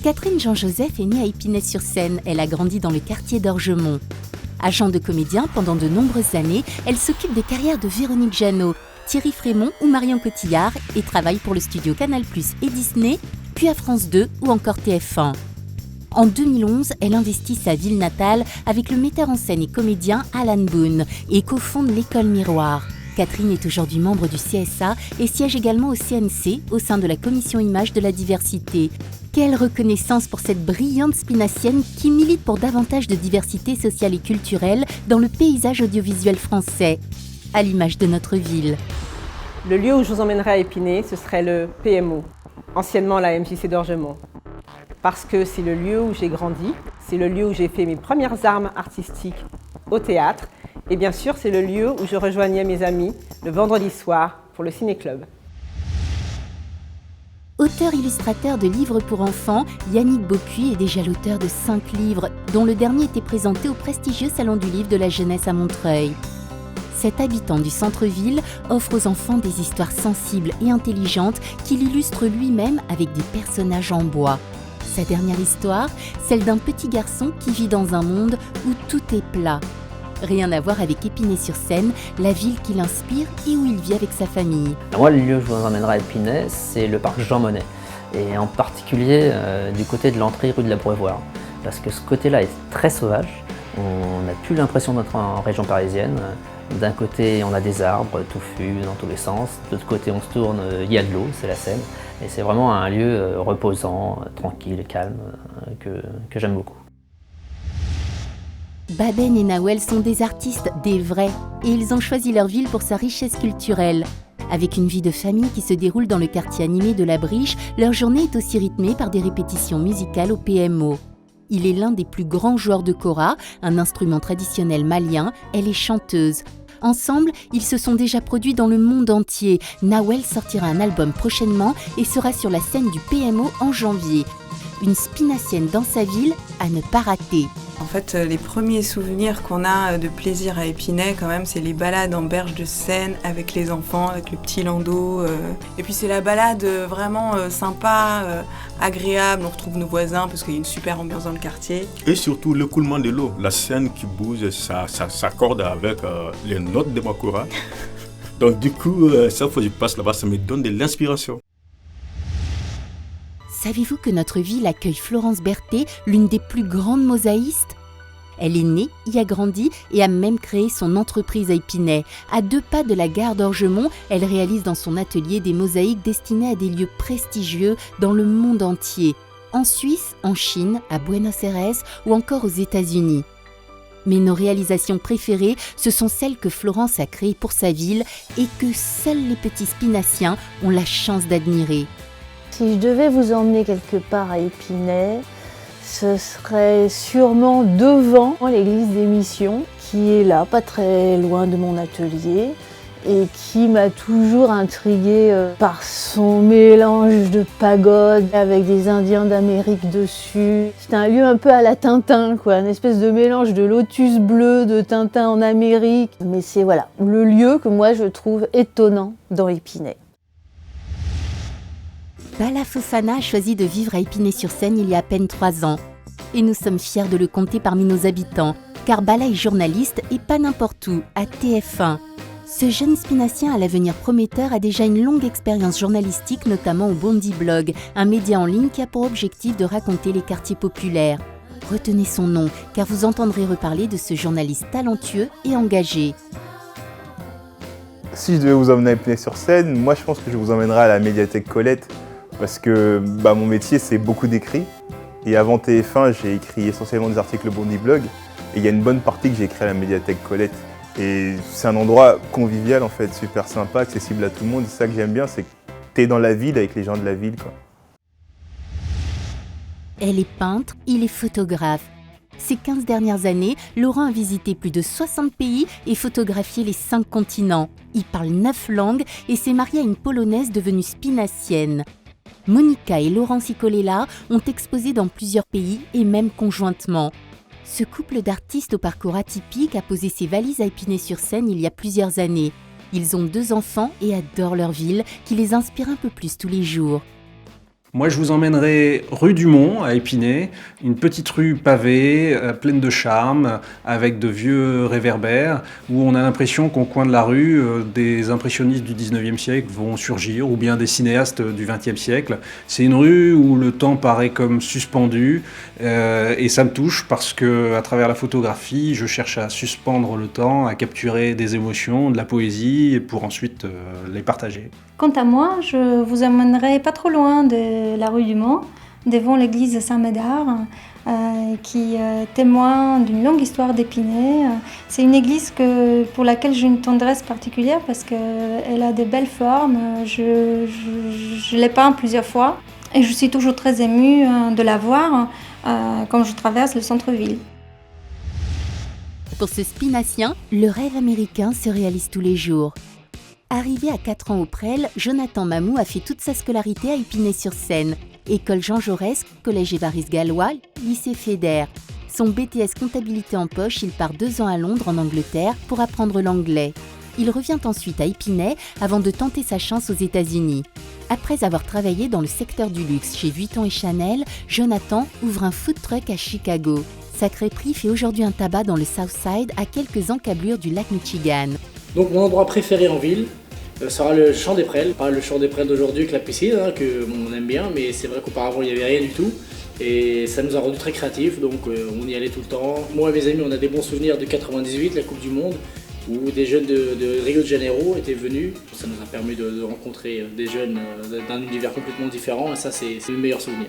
Catherine Jean-Joseph est née à Épinay-sur-Seine. Elle a grandi dans le quartier d'Orgemont. Agent de comédien pendant de nombreuses années, elle s'occupe des carrières de Véronique Jeannot, Thierry Frémont ou Marion Cotillard et travaille pour le studio Canal+ et Disney, puis à France 2 ou encore TF1. En 2011, elle investit sa ville natale avec le metteur en scène et comédien Alan Boone et cofonde l'École Miroir. Catherine est aujourd'hui membre du CSA et siège également au CNC au sein de la commission Images de la diversité. Quelle reconnaissance pour cette brillante spinacienne qui milite pour davantage de diversité sociale et culturelle dans le paysage audiovisuel français, à l'image de notre ville. Le lieu où je vous emmènerai à Épinay, ce serait le PMO, anciennement la MJC d'Orgemont. Parce que c'est le lieu où j'ai grandi, c'est le lieu où j'ai fait mes premières armes artistiques au théâtre, et bien sûr c'est le lieu où je rejoignais mes amis le vendredi soir pour le ciné-club. Auteur-illustrateur de livres pour enfants, Yannick Beaupuy est déjà l'auteur de 5 livres, dont le dernier était présenté au prestigieux Salon du Livre de la Jeunesse à Montreuil. Cet habitant du centre-ville offre aux enfants des histoires sensibles et intelligentes qu'il illustre lui-même avec des personnages en bois. Sa dernière histoire, celle d'un petit garçon qui vit dans un monde où tout est plat. Rien à voir avec Épinay-sur-Seine, la ville qui l'inspire et où il vit avec sa famille. Moi, le lieu où je vous emmènerai à Épinay, c'est le parc Jean Monnet. Et en particulier du côté de l'entrée rue de l'Abreuvoir. Parce que ce côté-là est très sauvage. On n'a plus l'impression d'être en région parisienne. D'un côté, on a des arbres touffus dans tous les sens. De l'autre côté, on se tourne, il y a de l'eau, c'est la Seine. Et c'est vraiment un lieu reposant, tranquille, calme, que j'aime beaucoup. Baben et Nawel sont des artistes, des vrais, et ils ont choisi leur ville pour sa richesse culturelle. Avec une vie de famille qui se déroule dans le quartier animé de la Briche, leur journée est aussi rythmée par des répétitions musicales au PMO. Il est l'un des plus grands joueurs de kora, un instrument traditionnel malien, elle est chanteuse. Ensemble, ils se sont déjà produits dans le monde entier. Nawel sortira un album prochainement et sera sur la scène du PMO en janvier. Une spinacienne dans sa ville à ne pas rater. En fait, les premiers souvenirs qu'on a de plaisir à Épinay, quand même, c'est les balades en berge de Seine avec les enfants, avec le petit landau. Et puis c'est la balade vraiment sympa, agréable. On retrouve nos voisins parce qu'il y a une super ambiance dans le quartier. Et surtout l'écoulement de l'eau. La Seine qui bouge, ça s'accorde avec les notes de ma kora. Donc du coup, chaque fois que je passe là-bas, ça me donne de l'inspiration. Savez-vous que notre ville accueille Florence Berthet, l'une des plus grandes mosaïstes ? Elle est née, y a grandi et a même créé son entreprise à Épinay. À 2 pas de la gare d'Orgemont, elle réalise dans son atelier des mosaïques destinées à des lieux prestigieux dans le monde entier. En Suisse, en Chine, à Buenos Aires ou encore aux États-Unis. Mais nos réalisations préférées, ce sont celles que Florence a créées pour sa ville et que seuls les petits spinaciens ont la chance d'admirer. Si je devais vous emmener quelque part à Épinay, ce serait sûrement devant l'église des Missions, qui est là, pas très loin de mon atelier, et qui m'a toujours intriguée par son mélange de pagodes avec des Indiens d'Amérique dessus. C'est un lieu un peu à la Tintin, quoi, une espèce de mélange de lotus bleu, de Tintin en Amérique. Mais c'est voilà, le lieu que moi je trouve étonnant dans Épinay. Bala Fofana a choisi de vivre à Épinay-sur-Seine il y a à peine 3 ans. Et nous sommes fiers de le compter parmi nos habitants, car Bala est journaliste et pas n'importe où, à TF1. Ce jeune spinacien à l'avenir prometteur a déjà une longue expérience journalistique, notamment au Bondi Blog, un média en ligne qui a pour objectif de raconter les quartiers populaires. Retenez son nom, car vous entendrez reparler de ce journaliste talentueux et engagé. Si je devais vous emmener à Épinay-sur-Seine, moi je pense que je vous emmènerai à la médiathèque Colette. Parce que mon métier, c'est beaucoup d'écrit. Et avant TF1, j'ai écrit essentiellement des articles au Bondi Blog. Et il y a une bonne partie que j'ai écrit à la médiathèque Colette. Et c'est un endroit convivial, en fait, super sympa, accessible à tout le monde. C'est ça que j'aime bien, c'est que t'es dans la ville avec les gens de la ville, quoi. Elle est peintre, il est photographe. Ces 15 dernières années, Laurent a visité plus de 60 pays et photographié les 5 continents. Il parle 9 langues et s'est marié à une Polonaise devenue spinacienne. Monica et Laurent Sicolella ont exposé dans plusieurs pays et même conjointement. Ce couple d'artistes au parcours atypique a posé ses valises à Épinay-sur-Seine il y a plusieurs années. Ils ont 2 enfants et adorent leur ville qui les inspire un peu plus tous les jours. Moi, je vous emmènerai rue du Mont, à Épinay, une petite rue pavée, pleine de charme, avec de vieux réverbères, où on a l'impression qu'au coin de la rue, des impressionnistes du 19e siècle vont surgir, ou bien des cinéastes du 20e siècle. C'est une rue où le temps paraît comme suspendu, et ça me touche parce que, à travers la photographie, je cherche à suspendre le temps, à capturer des émotions, de la poésie, pour ensuite les partager. Quant à moi, je vous emmènerai pas trop loin de la rue du Mont, devant l'église Saint-Médard, qui témoigne d'une longue histoire d'Épinay. C'est une église pour laquelle j'ai une tendresse particulière parce qu'elle a de belles formes. Je l'ai peint plusieurs fois et je suis toujours très émue de la voir quand je traverse le centre-ville. Pour ce spinacien, le rêve américain se réalise tous les jours. Arrivé à 4 ans au Presles, Jonathan Mamou a fait toute sa scolarité à Épinay-sur-Seine. École Jean Jaurès, collège Évariste Galois, lycée Fédère. Son BTS comptabilité en poche, il part 2 ans à Londres en Angleterre pour apprendre l'anglais. Il revient ensuite à Épinay avant de tenter sa chance aux États-Unis. Après avoir travaillé dans le secteur du luxe chez Vuitton et Chanel, Jonathan ouvre un food truck à Chicago. Sa crêperie fait aujourd'hui un tabac dans le Southside à quelques encablures du lac Michigan. Donc mon endroit préféré en ville sera le Champ des Prels. Pas le Champ des Prels d'aujourd'hui avec la piscine, que on aime bien, mais c'est vrai qu'auparavant il n'y avait rien du tout. Et ça nous a rendu très créatifs, donc on y allait tout le temps. Moi et mes amis, on a des bons souvenirs de 98, la Coupe du Monde, où des jeunes de Rio de Janeiro étaient venus. Ça nous a permis de rencontrer des jeunes d'un univers complètement différent, et ça c'est le meilleur souvenir.